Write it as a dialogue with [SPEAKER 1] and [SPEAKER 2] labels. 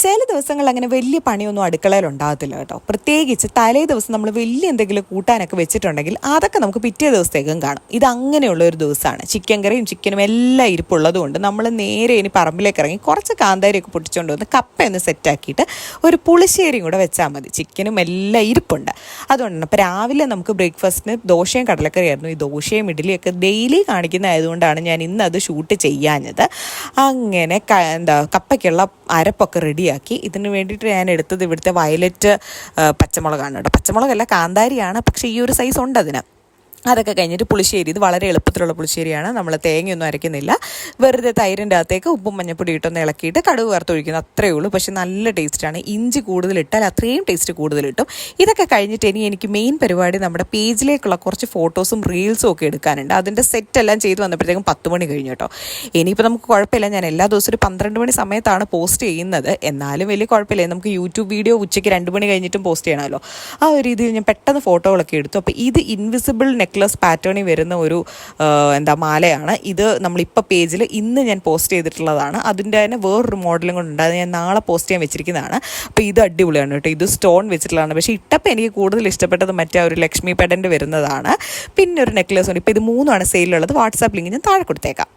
[SPEAKER 1] ചില ദിവസങ്ങളിൽ അങ്ങനെ വലിയ പണിയൊന്നും അടുക്കളയിൽ ഉണ്ടാകത്തില്ല കേട്ടോ. പ്രത്യേകിച്ച് തലേ ദിവസം നമ്മൾ വലിയ എന്തെങ്കിലും കൂട്ടാനൊക്കെ വെച്ചിട്ടുണ്ടെങ്കിൽ അതൊക്കെ നമുക്ക് പിറ്റേ ദിവസത്തേക്കും കാണും. ഇത് അങ്ങനെയുള്ള ഒരു ദിവസമാണ്. ചിക്കൻ കറിയും ചിക്കനും എല്ലാം ഇരിപ്പുള്ളത് കൊണ്ട് നമ്മൾ നേരെ ഇനി പറമ്പിലേക്ക് ഇറങ്ങി കുറച്ച് കാന്താരിയൊക്കെ പൊട്ടിച്ചുകൊണ്ട് വന്ന് കപ്പയൊന്ന് സെറ്റാക്കിയിട്ട് ഒരു പുളിശ്ശേരിയും കൂടെ വെച്ചാൽ മതി. ചിക്കനും എല്ലാം ഇരിപ്പുണ്ട്. അതുകൊണ്ടാണ് ഇപ്പോൾ രാവിലെ നമുക്ക് ബ്രേക്ക്ഫാസ്റ്റിന് ദോശയും കടലക്കറിയായിരുന്നു. ഈ ദോശയും ഇഡ്ഡലിയൊക്കെ ഡെയിലി കാണിക്കുന്നതായതുകൊണ്ടാണ് ഞാൻ ഇന്ന് അത് ഷൂട്ട് ചെയ്യാഞ്ഞത്. അങ്ങനെ കപ്പയ്ക്കുള്ള അരപ്പൊക്കെ റെഡിയാക്കി. ഇതിന് വേണ്ടിയിട്ട് ഞാൻ എടുത്തത് ഇവിടുത്തെ വയലറ്റ് പച്ചമുളകാണ് കേട്ടോ. പച്ചമുളകല്ല, കാന്താരിയാണ്, പക്ഷേ ഈ ഒരു സൈസ് ഉണ്ട് അതിന്. അതൊക്കെ കഴിഞ്ഞിട്ട് പുളിശ്ശേരി. ഇത് വളരെ എളുപ്പത്തിലുള്ള പുളിശ്ശേരിയാണ്. നമ്മൾ തേങ്ങയൊന്നും അരയ്ക്കുന്നില്ല. വെറുതെ തൈരിൻ്റെ അകത്തേക്ക് ഉപ്പും മഞ്ഞപ്പൊടി ഇട്ടൊന്ന് ഇളക്കിയിട്ട് കടുക് വറുത്തൊഴിക്കുന്നത്, അത്രയേ ഉള്ളൂ. പക്ഷേ നല്ല ടേസ്റ്റാണ്. ഇഞ്ചി കൂടുതലിട്ടാൽ അത്രയും ടേസ്റ്റ് കൂടുതൽ കിട്ടും. ഇതൊക്കെ കഴിഞ്ഞിട്ട് എനിക്ക് മെയിൻ പരിപാടി നമ്മുടെ പേജിലേക്കുള്ള കുറച്ച് ഫോട്ടോസും റീൽസും ഒക്കെ എടുക്കാനുണ്ട്. അതിൻ്റെ സെറ്റെല്ലാം ചെയ്ത് വന്നപ്പോഴത്തേക്കും 10 മണി കഴിഞ്ഞു കേട്ടോ. ഇനിയിപ്പോൾ നമുക്ക് കുഴപ്പമില്ല, ഞാൻ എല്ലാ ദിവസവും ഒരു 12 മണി സമയത്താണ് പോസ്റ്റ് ചെയ്യുന്നത്. എന്നാലും വലിയ കുഴപ്പമില്ല. നമുക്ക് യൂട്യൂബ് വീഡിയോ ഉച്ചയ്ക്ക് 2 മണി കഴിഞ്ഞിട്ടും പോസ്റ്റ് ചെയ്യണമല്ലോ. ആ ഒരു രീതിയിൽ ഞാൻ പെട്ടെന്ന് ഫോട്ടോകളൊക്കെ എടുത്തു. അപ്പോൾ ഇത് ഇൻവിസിബിൾ നെക്ലസ് പാറ്റേണിൽ വരുന്ന ഒരു മാലയാണ്. ഇത് നമ്മളിപ്പോൾ പേജിൽ ഇന്ന് ഞാൻ പോസ്റ്റ് ചെയ്തിട്ടുള്ളതാണ്. അതിൻ്റെ തന്നെ വേറൊരു മോഡലും കൊണ്ടുണ്ട്. അത് ഞാൻ നാളെ പോസ്റ്റ് ചെയ്യാൻ വെച്ചിരിക്കുന്നതാണ്. അപ്പോൾ ഇത് അടിപൊളിയാണ് കേട്ടോ. ഇത് സ്റ്റോൺ വെച്ചിട്ടുള്ളതാണ്. പക്ഷേ ഇട്ടപ്പോൾ എനിക്ക് കൂടുതൽ ഇഷ്ടപ്പെട്ടത് മറ്റേ ഒരു ലക്ഷ്മി പെഡൻ്റ് വരുന്നതാണ്. പിന്നെ ഒരു നെക്ലസ് ഉണ്ട്. ഇപ്പോൾ ഇത് 3ആണ് സെയിലുള്ളത്. വാട്സാപ്പ് ലിങ്ക് ഞാൻ താഴെ കൊടുത്തേക്കാം.